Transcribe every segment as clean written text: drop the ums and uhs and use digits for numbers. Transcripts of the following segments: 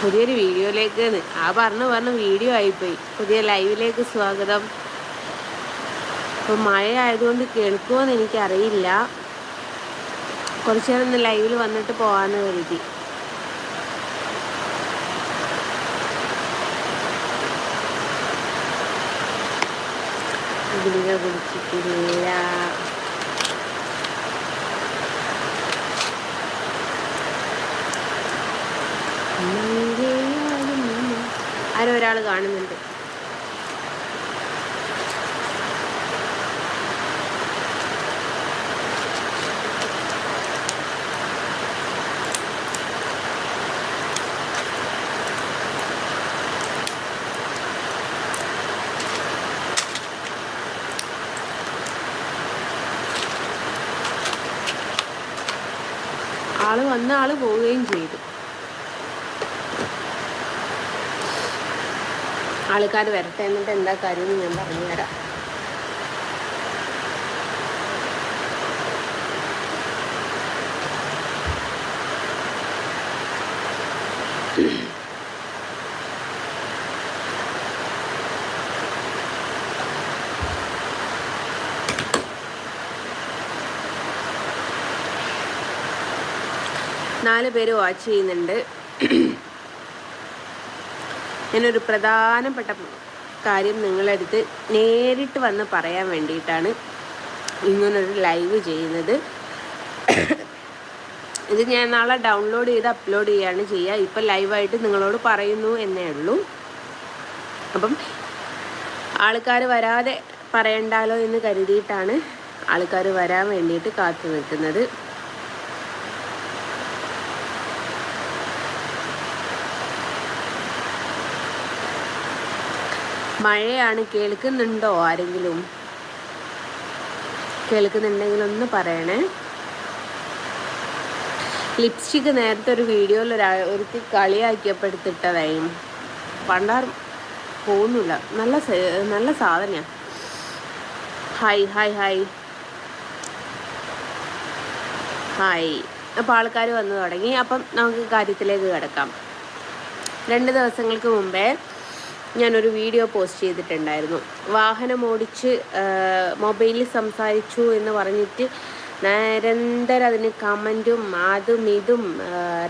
പുതിയൊരു വീഡിയോയിലേക്ക് പറഞ്ഞ് വീഡിയോ ആയിപ്പോയി. പുതിയ ലൈവിലേക്ക് സ്വാഗതം. ഇപ്പോൾ മഴ ആയതുകൊണ്ട് കേൾക്കുമോയെന്ന് എനിക്കറിയില്ല. കുറച്ച് നേരം ഒന്ന് ലൈവിൽ വന്നിട്ട് പോകാമെന്ന് കരുതി. ഗുളിക കുടിച്ചിട്ടില്ല. ആരോ ഒരാൾ കാണുന്നുണ്ട്. ആള് വന്ന ആള് പോവുകയും ചെയ്തു. ആൾക്കാർ വരട്ടെ, എന്നിട്ട് എന്താ കാര്യം ഞാൻ പറഞ്ഞുതരാം. നാല് പേര് വാച്ച് ചെയ്യുന്നുണ്ട്. ഞാനൊരു പ്രധാനപ്പെട്ട കാര്യം നിങ്ങളടുത്ത് നേരിട്ട് വന്ന് പറയാൻ വേണ്ടിയിട്ടാണ് ഇങ്ങനൊരു ലൈവ് ചെയ്യുന്നത്. ഇത് ഞാൻ നാളെ ഡൗൺലോഡ് ചെയ്ത് അപ്ലോഡ് ചെയ്യുകയാണ് ചെയ്യുക. ഇപ്പം ലൈവായിട്ട് നിങ്ങളോട് പറയുന്നു എന്നേ ഉള്ളൂ. അപ്പം ആൾക്കാർ വരാതെ പറയണ്ടല്ലോ എന്ന് കരുതിയിട്ടാണ് ആൾക്കാർ വരാൻ വേണ്ടിയിട്ട് കാത്തു നിൽക്കുന്നത്. മഴയാണ്. കേൾക്കുന്നുണ്ടോ ആരെങ്കിലും? കേൾക്കുന്നുണ്ടെങ്കിൽ ഒന്ന് പറയണേ. ലിപ്സ്റ്റിക് നേരത്തെ ഒരു വീഡിയോയിൽ ഒരുത്തി കളിയാക്കിയപ്പെടുത്തിട്ടതായും പണ്ടാർ പോകുന്നില്ല. നല്ല സാധനമാണ്. Hi hi hi hi. അപ്പോൾ ആൾക്കാർ വന്നു തുടങ്ങി. അപ്പം നമുക്ക് കാര്യത്തിലേക്ക് കിടക്കാം. 2 ദിവസങ്ങൾക്ക് മുമ്പേ ഞാനൊരു വീഡിയോ പോസ്റ്റ് ചെയ്തിട്ടുണ്ടായിരുന്നു. വാഹനം ഓടിച്ച് മൊബൈലിൽ സംസാരിച്ചു എന്ന് പറഞ്ഞിട്ട് നിരന്തരം അതിന് കമൻറ്റും അതും ഇതും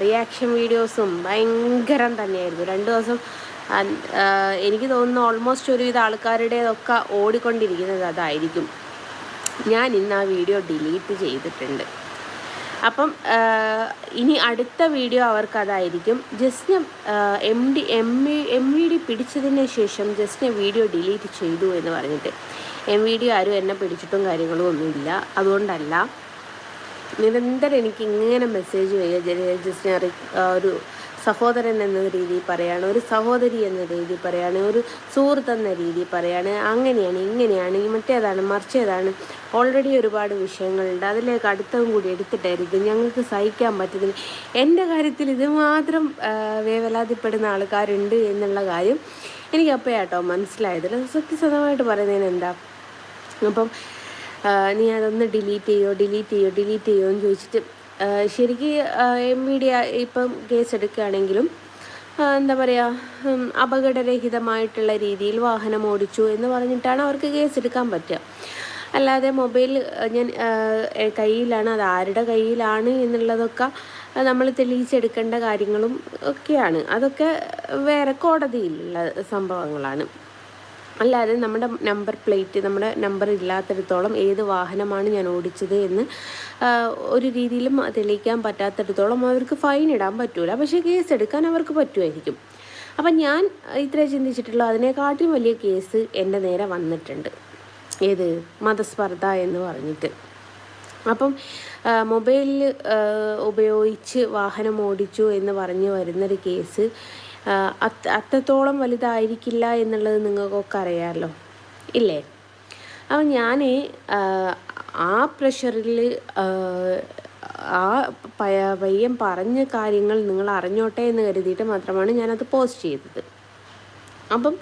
റിയാക്ഷൻ വീഡിയോസും ഭയങ്കരം തന്നെയായിരുന്നു. 2 ദിവസം എനിക്ക് തോന്നുന്നു ഓൾമോസ്റ്റ് ഒരുവിധ ആൾക്കാരുടേതൊക്കെ ഓടിക്കൊണ്ടിരിക്കുന്നത് അതായിരിക്കും. ഞാൻ ഇന്ന് ആ വീഡിയോ ഡിലീറ്റ് ചെയ്തിട്ടുണ്ട്. അപ്പം ഇനി അടുത്ത വീഡിയോ അവർക്കതായിരിക്കും. ജസ്റ്റ് എം വി ഡി പിടിച്ചതിന് ശേഷം ജസ്റ്റ് വീഡിയോ ഡിലീറ്റ് ചെയ്തു എന്ന് പറഞ്ഞിട്ട്. എം വി ഡി ആരും എന്നെ പിടിച്ചിട്ടും കാര്യങ്ങളും ഒന്നുമില്ല. അതുകൊണ്ടല്ല, നിരന്തരം എനിക്ക് ഇങ്ങനെ മെസ്സേജ് വരിക. ജസ്റ്റ് ഒരു സഹോദരൻ എന്ന രീതിയിൽ പറയാണ്, ഒരു സഹോദരി എന്ന രീതിയിൽ പറയാണ്, ഒരു സുഹൃത്ത് എന്ന രീതിയിൽ പറയാണ്. അങ്ങനെയാണ് ഇങ്ങനെയാണ് മറ്റേതാണ് മറിച്ചേതാണ്. ഓൾറെഡി ഒരുപാട് വിഷയങ്ങളുണ്ട്. അതിലേക്ക് അടുത്തതും കൂടി എടുത്തിട്ടായിരിക്കും. ഞങ്ങൾക്ക് സഹിക്കാൻ പറ്റുന്നില്ല. എൻ്റെ കാര്യത്തിൽ ഇത് മാത്രം വേവലാതിപ്പെടുന്ന ആൾക്കാരുണ്ട് എന്നുള്ള കാര്യം എനിക്കപ്പോൾ കേട്ടോ മനസ്സിലായതിൽ. സത്യസന്ധമായിട്ട് പറയുന്നതിന് എന്താ. അപ്പം നീ അതൊന്ന് ഡിലീറ്റ് ചെയ്യുമോ എന്ന് ചോദിച്ചിട്ട് ശരിക്ക് എം വി ഡി ഇപ്പം കേസെടുക്കുകയാണെങ്കിലും എന്താ പറയുക, അപകടരഹിതമായിട്ടുള്ള രീതിയിൽ വാഹനം ഓടിച്ചു എന്ന് പറഞ്ഞിട്ടാണ് അവർക്ക് കേസെടുക്കാൻ പറ്റുക. അല്ലാതെ മൊബൈൽ ഞാൻ കയ്യിലാണ്, അത് ആരുടെ കയ്യിലാണ് എന്നുള്ളതൊക്കെ നമ്മൾ തെളിയിച്ചെടുക്കേണ്ട കാര്യങ്ങളും ഒക്കെയാണ്. അതൊക്കെ വേറെ കോടതിയിലുള്ള സംഭവങ്ങളാണ്. അല്ലാതെ നമ്മുടെ നമ്പർ പ്ലേറ്റ്, നമ്മുടെ നമ്പർ ഇല്ലാത്തിടത്തോളം ഏത് വാഹനമാണ് ഞാൻ ഓടിച്ചത് എന്ന് ഒരു രീതിയിലും തെളിയിക്കാൻ പറ്റാത്തിടത്തോളം അവർക്ക് ഫൈൻ ഇടാൻ പറ്റൂല. പക്ഷേ കേസ് എടുക്കാൻ അവർക്ക് പറ്റുമായിരിക്കും. അപ്പം ഞാൻ ഇത്രേ ചിന്തിച്ചിട്ടുള്ളൂ. അതിനെക്കാട്ടിലും വലിയ കേസ് എൻ്റെ നേരെ വന്നിട്ടുണ്ട്. ഏത് മതസ്പർദ്ധ എന്ന് പറഞ്ഞിട്ട്. അപ്പം മൊബൈലിൽ ഉപയോഗിച്ച് വാഹനം ഓടിച്ചു എന്ന് പറഞ്ഞ് വരുന്നൊരു കേസ് അത്രത്തോളം വലുതായിരിക്കില്ല എന്നുള്ളത് നിങ്ങൾക്കൊക്കെ അറിയാമല്ലോ, ഇല്ലേ? അപ്പം ഞാൻ ആ പ്രഷറിൽ ആ പയ്യൻ പറഞ്ഞ കാര്യങ്ങൾ നിങ്ങൾ അറിഞ്ഞോട്ടെ എന്ന് കരുതിയിട്ട് മാത്രമാണ് ഞാനത് പോസ്റ്റ് ചെയ്തത്. അപ്പം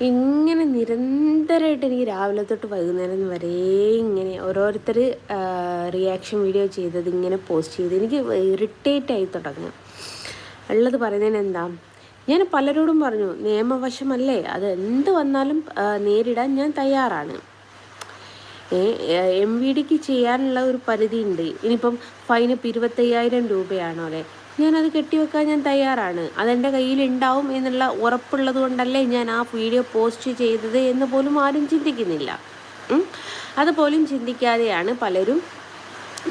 ഇങ്ങനെ നിരന്തരമായിട്ട് എനിക്ക് രാവിലെ തൊട്ട് വൈകുന്നേരം വരെ ഇങ്ങനെ ഓരോരുത്തർ റിയാക്ഷൻ വീഡിയോ ചെയ്തത് ഇങ്ങനെ പോസ്റ്റ് ചെയ്ത് എനിക്ക് ഇറിറ്റേറ്റായി തുടങ്ങും. ഉള്ളത് പറയുന്നതിന് എന്താ, ഞാൻ പലരോടും പറഞ്ഞു നിയമവശമല്ലേ, അത് എന്ത് വന്നാലും നേരിടാൻ ഞാൻ തയ്യാറാണ്. MVDക്ക് ചെയ്യാനുള്ള ഒരു പരിധി ഉണ്ട്. ഇനിയിപ്പം ഫൈൻ ഇപ്പം 25,000 രൂപയാണോ അല്ലേ, ഞാനത് കെട്ടിവെക്കാൻ ഞാൻ തയ്യാറാണ്. അതെൻ്റെ കയ്യിലുണ്ടാവും എന്നുള്ള ഉറപ്പുള്ളത് കൊണ്ടല്ലേ ഞാൻ ആ വീഡിയോ പോസ്റ്റ് ചെയ്തത് എന്ന് പോലും ആരും ചിന്തിക്കുന്നില്ല. അതുപോലും ചിന്തിക്കാതെയാണ് പലരും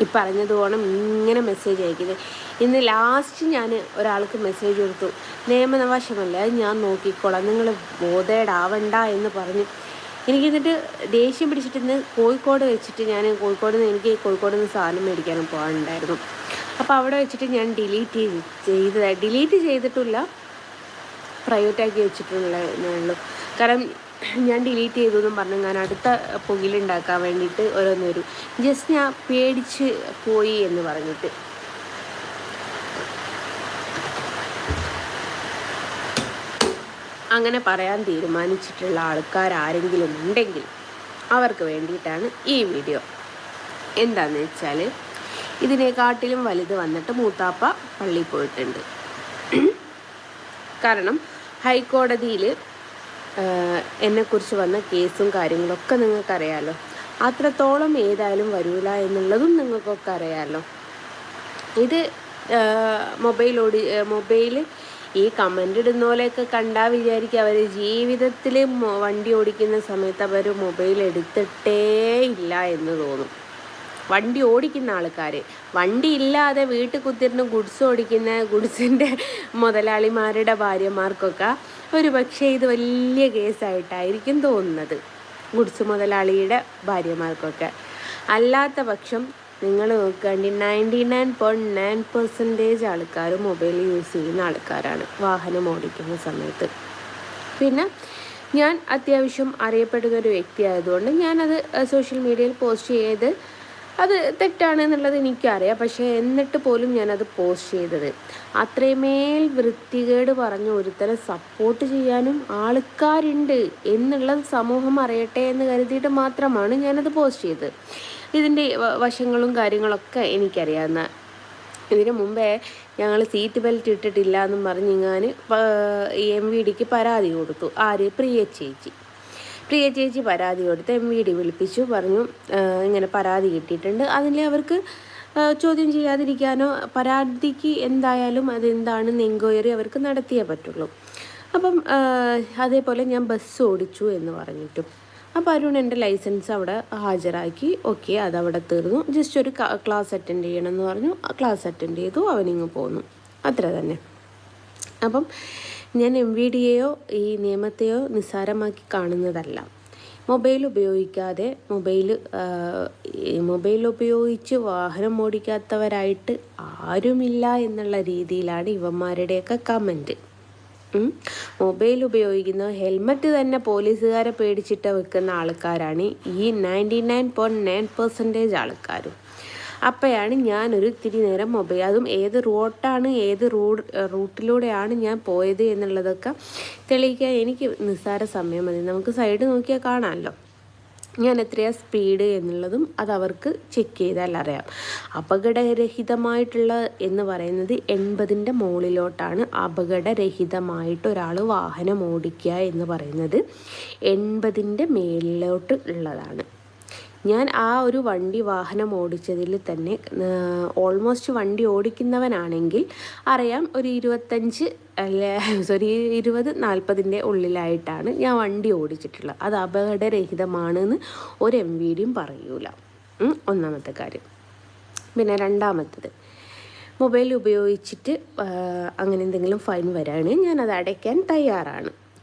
ഈ പറഞ്ഞതുപോലെ ഇങ്ങനെ മെസ്സേജ് അയക്കുന്നത്. ഇന്ന് ലാസ്റ്റ് ഞാൻ ഒരാൾക്ക് മെസ്സേജ് കൊടുത്തു, നിയമവശമല്ലേ അത് ഞാൻ നോക്കിക്കോളാം, നിങ്ങൾ ബോധേഡാവണ്ട എന്ന് പറഞ്ഞു. എനിക്കെന്നിട്ട് ദേഷ്യം പിടിച്ചിട്ട് ഇന്ന് കോഴിക്കോട് വെച്ചിട്ട് എനിക്ക് കോഴിക്കോട് നിന്ന് സാധനം മേടിക്കാനും പോകാനുണ്ടായിരുന്നു. അപ്പോൾ അവിടെ വെച്ചിട്ട് ഞാൻ ഡിലീറ്റ് ചെയ്തിട്ടില്ല, പ്രൈവറ്റാക്കി വെച്ചിട്ടുള്ളൂ. കാരണം ഞാൻ ഡിലീറ്റ് ചെയ്തു എന്നും പറഞ്ഞു ഞാൻ അടുത്ത പുകിലുണ്ടാക്കാൻ വേണ്ടിയിട്ട് ഓരോന്ന് വരും. ജസ്റ്റ് ഞാൻ പേടിച്ച് പോയി എന്ന് പറഞ്ഞിട്ട്. അങ്ങനെ പറയാൻ തീരുമാനിച്ചിട്ടുള്ള ആൾക്കാരാരെങ്കിലും ഉണ്ടെങ്കിൽ അവർക്ക് വേണ്ടിയിട്ടാണ് ഈ വീഡിയോ. എന്താണെന്ന് വെച്ചാൽ, ഇതിനെക്കാട്ടിലും വലുത് വന്നിട്ട് മൂത്താപ്പ പള്ളിയിൽ പോയിട്ടുണ്ട്. കാരണം ഹൈക്കോടതിയിൽ എന്നെക്കുറിച്ച് വന്ന കേസും കാര്യങ്ങളൊക്കെ നിങ്ങൾക്കറിയാമല്ലോ. അത്രത്തോളം ഏതായാലും വരില്ല എന്നുള്ളതും നിങ്ങൾക്കൊക്കെ അറിയാമല്ലോ. ഇത് മൊബൈൽ ഈ കമൻ്റ് ഇടുന്ന പോലെയൊക്കെ കണ്ടാൽ വിചാരിക്കുക അവർ ജീവിതത്തിൽ വണ്ടി ഓടിക്കുന്ന സമയത്ത് അവർ മൊബൈൽ എടുത്തിട്ടേ ഇല്ല എന്ന് തോന്നും. വണ്ടി ഓടിക്കുന്ന ആൾക്കാർ, വണ്ടി ഇല്ലാതെ വീട്ടിൽ കുത്തിരുന്ന് ഗുഡ്സിൻ്റെ മുതലാളിമാരുടെ ഭാര്യമാർക്കൊക്കെ ഒരു പക്ഷേ ഇത് വലിയ കേസായിട്ടായിരിക്കും തോന്നുന്നത്, ഗുഡ്സ് മുതലാളിയുടെ ഭാര്യമാർക്കൊക്കെ. അല്ലാത്ത പക്ഷം നിങ്ങൾ നോക്കുകയാണെങ്കിൽ 99.9% ആൾക്കാർ മൊബൈൽ യൂസ് ചെയ്യുന്ന ആൾക്കാരാണ് വാഹനം ഓടിക്കുന്ന സമയത്ത്. പിന്നെ ഞാൻ അത്യാവശ്യം അറിയപ്പെടുന്നൊരു വ്യക്തിയായതുകൊണ്ട് ഞാനത് സോഷ്യൽ മീഡിയയിൽ പോസ്റ്റ് ചെയ്ത് അത് തെറ്റാണെന്നുള്ളത് എനിക്കറിയാം. പക്ഷേ എന്നിട്ട് പോലും ഞാനത് പോസ്റ്റ് ചെയ്തത് അത്രയുമേൽ വൃത്തികേട് പറഞ്ഞ് ഒരുത്തരം സപ്പോർട്ട് ചെയ്യാനും ആൾക്കാരുണ്ട് എന്നുള്ളത് സമൂഹം അറിയട്ടെ എന്ന് കരുതിയിട്ട് മാത്രമാണ് ഞാനത് പോസ്റ്റ് ചെയ്തത്. ഇതിൻ്റെ വശങ്ങളും കാര്യങ്ങളൊക്കെ എനിക്കറിയാവുന്ന. ഇതിനു മുമ്പേ ഞങ്ങൾ സീറ്റ് ബെൽറ്റ് ഇട്ടിട്ടില്ല എന്നും പറഞ്ഞ് ഞാൻ MVDക്ക് പരാതി കൊടുത്തു. പ്രിയ ചേച്ചി പരാതി കൊടുത്ത് MVD വിളിപ്പിച്ചു, പറഞ്ഞു ഇങ്ങനെ പരാതി കിട്ടിയിട്ടുണ്ട്. അതിൽ അവർക്ക് ചോദ്യം ചെയ്യാതിരിക്കാനോ പരാതിക്ക് എന്തായാലും അതെന്താണെന്ന് എൻക്വയറി അവർക്ക് നടത്തിയേ പറ്റുള്ളൂ. അപ്പം അതേപോലെ ഞാൻ ബസ് ഓടിച്ചു എന്ന് പറഞ്ഞിട്ടും. അപ്പോൾ അരുൺ എൻ്റെ ലൈസൻസ് അവിടെ ഹാജരാക്കി. ഓക്കെ, അതവിടെ തീർന്നു. ജസ്റ്റ് ഒരു ക്ലാസ് അറ്റൻഡ് ചെയ്യണമെന്ന് പറഞ്ഞു. ക്ലാസ് അറ്റൻഡ് ചെയ്തു, അവനിങ്ങ് പോന്നു, അത്ര തന്നെ. അപ്പം ഞാൻ MVDയെയോ ഈ നിയമത്തെയോ നിസ്സാരമാക്കി കാണുന്നതല്ല. മൊബൈൽ ഉപയോഗിക്കാതെ മൊബൈൽ ഉപയോഗിച്ച് വാഹനം ഓടിക്കാത്തവരായിട്ട് ആരുമില്ല എന്നുള്ള രീതിയിലാണ് ഇവന്മാരുടെയൊക്കെ കമൻറ്റ്. മൊബൈൽ ഉപയോഗിക്കുന്ന ഹെൽമറ്റ് തന്നെ പോലീസുകാരെ പേടിച്ചിട്ട് വെക്കുന്ന ആൾക്കാരാണ് ഈ 99.9% ആൾക്കാരും. അപ്പോഴാണ് ഞാനൊരു ഇത്തിരി നേരം മൊബൈൽ, അതും ഏത് റൂട്ടിലൂടെയാണ് ഞാൻ പോയത് എന്നുള്ളതൊക്കെ തെളിയിക്കാൻ എനിക്ക് നിസ്സാര സമയം മതി. നമുക്ക് സൈഡ് നോക്കിയാൽ കാണാമല്ലോ ഞാൻ എത്രയാണ് സ്പീഡ് എന്നുള്ളതും അതവർക്ക് ചെക്ക് ചെയ്താൽ അറിയാം. അപകടരഹിതമായിട്ടുള്ള എന്ന് പറയുന്നത് 80ൻ്റെ മുകളിലോട്ടാണ്. അപകടരഹിതമായിട്ട് ഒരാൾ വാഹനം ഓടിക്കുക എന്ന് പറയുന്നത് 80ൻ്റെ മേളിലോട്ട് ഉള്ളതാണ്. ഞാൻ ആ ഒരു വാഹനം ഓടിച്ചതിൽ തന്നെ ഓൾമോസ്റ്റ് വണ്ടി ഓടിക്കുന്നവനാണെങ്കിൽ അറിയാം ഒരു 20-40ൻ്റെ ഉള്ളിലായിട്ടാണ് ഞാൻ വണ്ടി ഓടിച്ചിട്ടുള്ളത്. അത് അപകടരഹിതമാണെന്ന് ഒരു MVDയും പറയൂല. ഒന്നാമത്തെ കാര്യം. പിന്നെ രണ്ടാമത്തത്, മൊബൈൽ ഉപയോഗിച്ചിട്ട് അങ്ങനെ എന്തെങ്കിലും ഫൈൻ വരാണെങ്കിൽ ഞാനത് അടയ്ക്കാൻ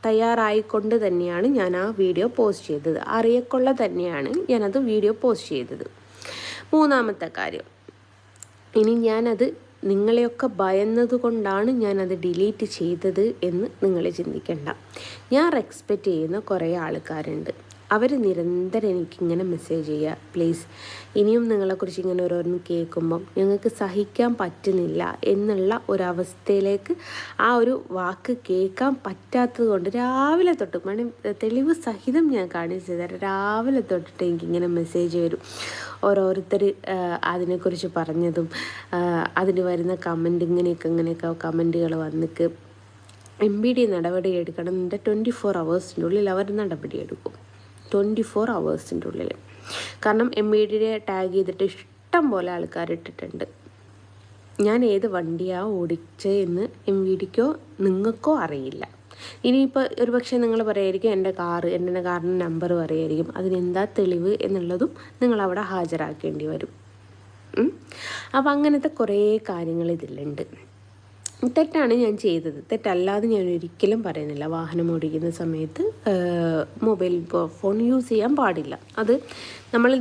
തയ്യാറായിക്കൊണ്ട് തന്നെയാണ് ഞാൻ ആ വീഡിയോ പോസ്റ്റ് ചെയ്തത്. അറിയക്കൊള്ള തന്നെയാണ് ഞാനത് വീഡിയോ പോസ്റ്റ് ചെയ്തത്. മൂന്നാമത്തെ കാര്യം, ഇനി ഞാനത് നിങ്ങളെയൊക്കെ ഭയന്നത് കൊണ്ടാണ് ഞാനത് ഡിലീറ്റ് ചെയ്തത് എന്ന് നിങ്ങൾ ചിന്തിക്കേണ്ട. ഞാൻ റെസ്പെക്റ്റ് ചെയ്യുന്ന കുറേ ആൾക്കാരുണ്ട്. അവർ നിരന്തരം എനിക്കിങ്ങനെ മെസ്സേജ് ചെയ്യുക, പ്ലീസ് ഇനിയും നിങ്ങളെക്കുറിച്ച് ഇങ്ങനെ ഓരോന്ന് കേൾക്കുമ്പം ഞങ്ങൾക്ക് സഹിക്കാൻ പറ്റുന്നില്ല എന്നുള്ള ഒരവസ്ഥയിലേക്ക് ആ ഒരു വാക്ക് കേൾക്കാൻ പറ്റാത്തത് കൊണ്ട് രാവിലെ തൊട്ട് തെളിവ് സഹിതം ഞാൻ കാണിച്ചു തരാം. രാവിലെ തൊട്ടിട്ട് എനിക്കിങ്ങനെ മെസ്സേജ് വരും. ഓരോരുത്തർ അതിനെക്കുറിച്ച് പറഞ്ഞതും അതിന് വരുന്ന ഇങ്ങനെയൊക്കെ കമൻറ്റുകൾ വന്നിട്ട് MBD നടപടി എടുക്കണം എന്നിട്ട് 24 hours ഉള്ളിൽ അവർ നടപടിയെടുക്കും. 24 hours ഉള്ളിൽ. കാരണം MBDയെ ടാഗ് ചെയ്തിട്ട് ഇഷ്ടം പോലെ ആൾക്കാർ ഇട്ടിട്ടുണ്ട്. ഞാൻ ഏത് വണ്ടിയാണ് ഓടിച്ചത് എന്ന് MBDക്കോ നിങ്ങൾക്കോ അറിയില്ല. ഇനിയിപ്പോൾ ഒരു പക്ഷേ നിങ്ങൾ പറയുമായിരിക്കും എൻ്റെ കാറിൻ്റെ നമ്പർ പറയുമായിരിക്കും. അതിനെന്താ തെളിവ് എന്നുള്ളതും നിങ്ങളവിടെ ഹാജരാക്കേണ്ടി വരും. അപ്പോൾ അങ്ങനത്തെ കുറേ കാര്യങ്ങൾ ഇതിലുണ്ട്. തെറ്റാണ് ഞാൻ ചെയ്തത്, തെറ്റല്ലാതെ ഞാൻ ഒരിക്കലും പറയുന്നില്ല. വാഹനം ഓടിക്കുന്ന സമയത്ത് മൊബൈൽ ഫോൺ യൂസ് ചെയ്യാൻ പാടില്ല. അത്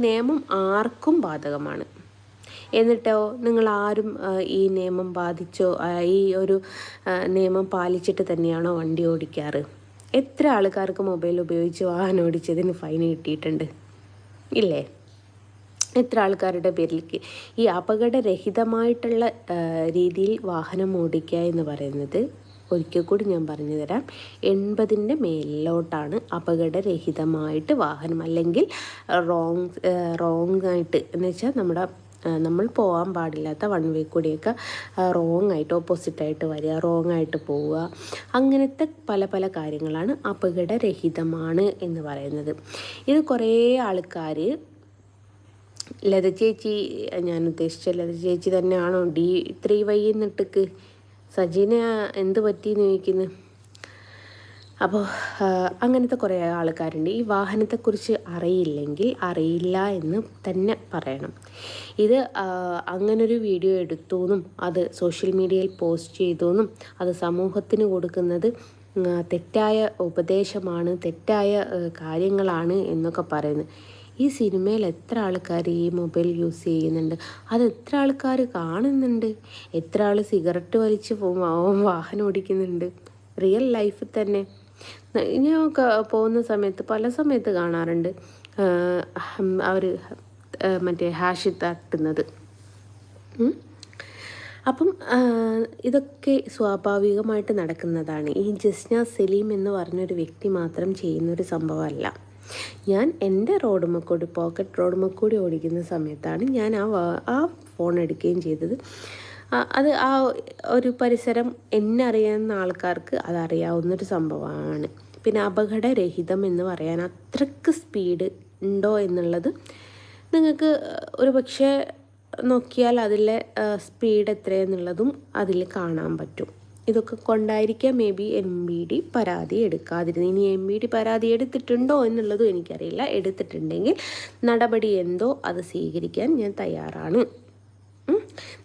നിയമം ആർക്കും ബാധകമാണ്. എന്നിട്ടോ നിങ്ങളാരും ഈ നിയമം ബാധിച്ചോ ഈ ഒരു നിയമം പാലിച്ചിട്ട് തന്നെയാണോ വണ്ടി ഓടിക്കാറ്? എത്ര ആൾക്കാർക്ക് മൊബൈൽ ഉപയോഗിച്ച് വാഹനം ഓടിച്ചതിന് ഫൈൻ കിട്ടിയിട്ടുണ്ട് ഇല്ലേ? എത്ര ആൾക്കാരുടെ പേരിലേക്ക് ഈ അപകടരഹിതമായിട്ടുള്ള രീതിയിൽ വാഹനം ഓടിക്കുക എന്ന് പറയുന്നത്, ഒരിക്കൽ കൂടി ഞാൻ പറഞ്ഞു തരാം, 80ൻ്റെ മേലിലോട്ടാണ് അപകടരഹിതമായിട്ട് വാഹനം, അല്ലെങ്കിൽ റോങ് ആയിട്ട് എന്ന് വെച്ചാൽ നമ്മൾ പോകാൻ പാടില്ലാത്ത വൺ വേ കൂടിയൊക്കെ റോങ് ആയിട്ട് ഓപ്പോസിറ്റായിട്ട് വരിക, റോങ് ആയിട്ട് പോവുക, അങ്ങനത്തെ പല പല കാര്യങ്ങളാണ് അപകടരഹിതമാണ് എന്ന് പറയുന്നത്. ഇത് കുറേ ആൾക്കാർ ലത ചേച്ചി, ഞാൻ ഉദ്ദേശിച്ച ലത ചേച്ചി തന്നെയാണോ D3Y എന്നിട്ടക്ക് സജീന എന്ത് പറ്റിയെന്ന് ചോദിക്കുന്നു. അപ്പോൾ അങ്ങനത്തെ കുറേ ആൾക്കാരുണ്ട്. ഈ വാഹനത്തെക്കുറിച്ച് അറിയില്ല എന്ന് തന്നെ പറയണം. ഇത് അങ്ങനൊരു വീഡിയോ എടുത്തുവെന്നും അത് സോഷ്യൽ മീഡിയയിൽ പോസ്റ്റ് ചെയ്തുവെന്നും അത് സമൂഹത്തിന് കൊടുക്കുന്നത് തെറ്റായ ഉപദേശമാണ്, തെറ്റായ കാര്യങ്ങളാണ് എന്നൊക്കെ പറയുന്നത്. ഈ സിനിമയിൽ എത്ര ആൾക്കാർ ഈ മൊബൈൽ യൂസ് ചെയ്യുന്നുണ്ട്, അത് എത്ര ആൾക്കാർ കാണുന്നുണ്ട്, എത്ര ആൾ സിഗരറ്റ് വലിച്ച് വാഹനം ഓടിക്കുന്നുണ്ട്. റിയൽ ലൈഫിൽ തന്നെ ഞാൻ പോകുന്ന സമയത്ത് പല സമയത്ത് കാണാറുണ്ട് അവർ മറ്റേ ഹാഷ് തട്ടുന്നത്. അപ്പം ഇതൊക്കെ സ്വാഭാവികമായിട്ട് നടക്കുന്നതാണ്. ഈ ജസ്ന സലീം എന്ന് പറഞ്ഞൊരു വ്യക്തി മാത്രം ചെയ്യുന്നൊരു സംഭവമല്ല. ഞാൻ എൻ്റെ പോക്കറ്റ് റോഡുമ്മക്കൂടി ഓടിക്കുന്ന സമയത്താണ് ഞാൻ ആ ഫോൺ എടുക്കുകയും ചെയ്തത്. അത് ആ ഒരു പരിസരം എന്നെ അറിയാവുന്ന ആൾക്കാർക്ക് അതറിയാവുന്നൊരു സംഭവമാണ്. പിന്നെ അപകടരഹിതം എന്ന് പറയാൻ അത്രയ്ക്ക് സ്പീഡ് ഉണ്ടോ എന്നുള്ളത് നിങ്ങൾക്ക് ഒരു പക്ഷേ നോക്കിയാൽ അതിലെ സ്പീഡ് എത്രയെന്നുള്ളതും അതിൽ കാണാൻ പറ്റും. ഇതൊക്കെ കൊണ്ടായിരിക്കാം MBD പരാതി എടുക്കാതിരുന്നത്. ഇനി MBD പരാതി എടുത്തിട്ടുണ്ടോ എന്നുള്ളതും എനിക്കറിയില്ല. എടുത്തിട്ടുണ്ടെങ്കിൽ നടപടി എന്തോ അത് സ്വീകരിക്കാൻ ഞാൻ തയ്യാറാണ്.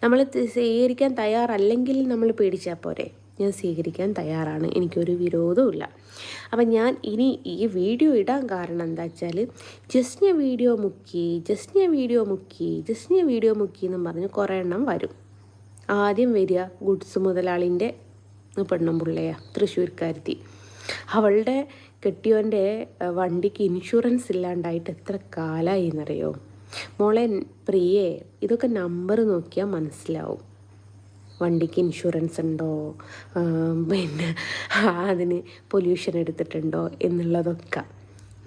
നമ്മൾ സ്വീകരിക്കാൻ തയ്യാറല്ലെങ്കിൽ നമ്മൾ പേടിച്ചാൽ പോരെ. ഞാൻ സ്വീകരിക്കാൻ തയ്യാറാണ്, എനിക്കൊരു വിരോധവുമില്ല. അപ്പം ഞാൻ ഇനി ഈ വീഡിയോ ഇടാൻ കാരണം എന്താ വെച്ചാൽ ജസ്ന വീഡിയോ മുക്കി എന്നും പറഞ്ഞ് കുറേ എണ്ണം വരും. ആദ്യം വരിക ഗുഡ്സ് മുതലാളിൻ്റെ പെണ്ണുമ്പിള്ളയാ, തൃശ്ശൂർക്കാരത്തി. അവളുടെ കെട്ടിയോൻ്റെ വണ്ടിക്ക് ഇൻഷുറൻസ് ഇല്ലാണ്ടായിട്ട് എത്ര കാലമായി എന്നറിയോ? മോളെ പ്രിയേ, ഇതൊക്കെ നമ്പർ നോക്കിയാൽ മനസ്സിലാവും. വണ്ടിക്ക് ഇൻഷുറൻസ് ഉണ്ടോ, പിന്നെ അതിന് പൊല്യൂഷൻ എടുത്തിട്ടുണ്ടോ എന്നുള്ളതൊക്കെ.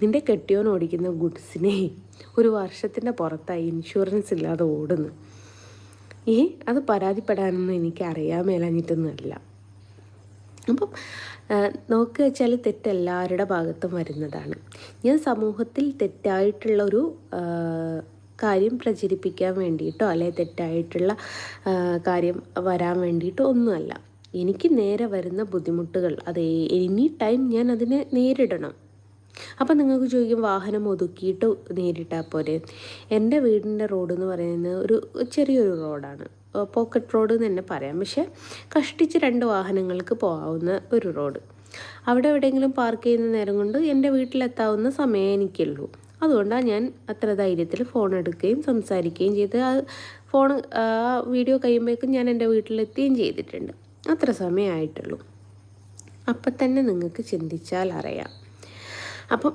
നിൻ്റെ കെട്ടിയോൻ ഓടിക്കുന്ന ഗുഡ്സിനെ ഒരു വർഷത്തിൻ്റെ പുറത്തായി ഇൻഷുറൻസ് ഇല്ലാതെ ഓടുന്നു. അത് പരാതിപ്പെടാനൊന്നും എനിക്ക് അറിയാൻ മേലാഞ്ഞിട്ടൊന്നുമല്ല. അപ്പം നോക്കുക വെച്ചാൽ തെറ്റെല്ലാവരുടെ ഭാഗത്തും വരുന്നതാണ്. ഞാൻ സമൂഹത്തിൽ തെറ്റായിട്ടുള്ളൊരു കാര്യം പ്രചരിപ്പിക്കാൻ വേണ്ടിയിട്ടോ അല്ലെങ്കിൽ തെറ്റായിട്ടുള്ള കാര്യം വരാൻ വേണ്ടിയിട്ടോ ഒന്നുമല്ല. എനിക്ക് നേരെ വരുന്ന ബുദ്ധിമുട്ടുകൾ അത് എനി ടൈം ഞാൻ അതിനെ നേരിടണം. അപ്പം നിങ്ങൾക്ക് ചോദിക്കും, വാഹനം ഒതുക്കിയിട്ട് നേരിട്ടാൽ പോരെ? എൻ്റെ വീടിൻ്റെ റോഡ് എന്ന് പറയുന്നത് ഒരു ചെറിയൊരു റോഡാണ്, പോക്കറ്റ് റോഡ് എന്ന് തന്നെ പറയാം. പക്ഷേ കഷ്ടിച്ച് 2 വാഹനങ്ങൾക്ക് പോകാവുന്ന ഒരു റോഡ്. അവിടെ എവിടെയെങ്കിലും പാർക്ക് ചെയ്യുന്ന നേരം കൊണ്ട് എൻ്റെ വീട്ടിലെത്താവുന്ന സമയം എനിക്കുള്ളൂ. അതുകൊണ്ടാണ് ഞാൻ അത്ര ധൈര്യത്തിൽ ഫോൺ എടുക്കുകയും സംസാരിക്കുകയും ചെയ്ത് വീഡിയോ കഴിയുമ്പോഴേക്കും ഞാൻ എൻ്റെ വീട്ടിലെത്തുകയും ചെയ്തിട്ടുണ്ട്. അത്ര സമയമായിട്ടുള്ളൂ. അപ്പം തന്നെ നിങ്ങൾക്ക് ചിന്തിച്ചാൽ അറിയാം. അപ്പം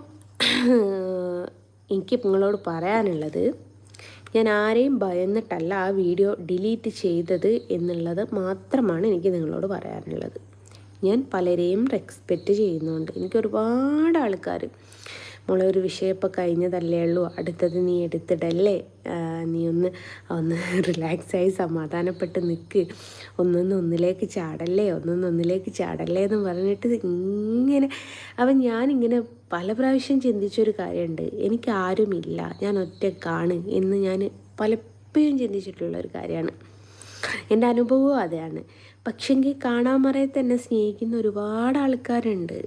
എനിക്ക് നിങ്ങളോട് പറയാനുള്ളത്, ഞാൻ ആരെയും ഭയന്നിട്ടല്ല ആ വീഡിയോ ഡിലീറ്റ് ചെയ്തത് എന്നുള്ളത് മാത്രമാണ് എനിക്ക് നിങ്ങളോട് പറയാനുള്ളത്. ഞാൻ പലരെയും റെസ്പെക്റ്റ് ചെയ്യുന്നുണ്ട്. എനിക്ക് ഒരുപാട് ആൾക്കാർ മോളെ ഒരു വിഷയം ഇപ്പോൾ കഴിഞ്ഞതല്ലേ ഉള്ളൂ, അടുത്തത് നീ എടുത്തിടല്ലേ, നീ ഒന്ന് റിലാക്സായി സമാധാനപ്പെട്ട് നിൽക്ക്, ഒന്നിലേക്ക് ചാടല്ലേ എന്ന് പറഞ്ഞിട്ട് ഇങ്ങനെ. അപ്പം ഞാനിങ്ങനെ പല പ്രാവശ്യം ചിന്തിച്ചൊരു കാര്യമുണ്ട്, എനിക്കാരുമില്ല, ഞാൻ ഒറ്റക്കാണ് എന്ന് ഞാൻ പലപ്പോഴും ചിന്തിച്ചിട്ടുള്ളൊരു കാര്യമാണ്. എൻ്റെ അനുഭവവും അതാണ്. പക്ഷെങ്കിൽ കാണാമറയത്ത് എന്നെ സ്നേഹിക്കുന്ന ഒരുപാട് ആൾക്കാരുണ്ട്.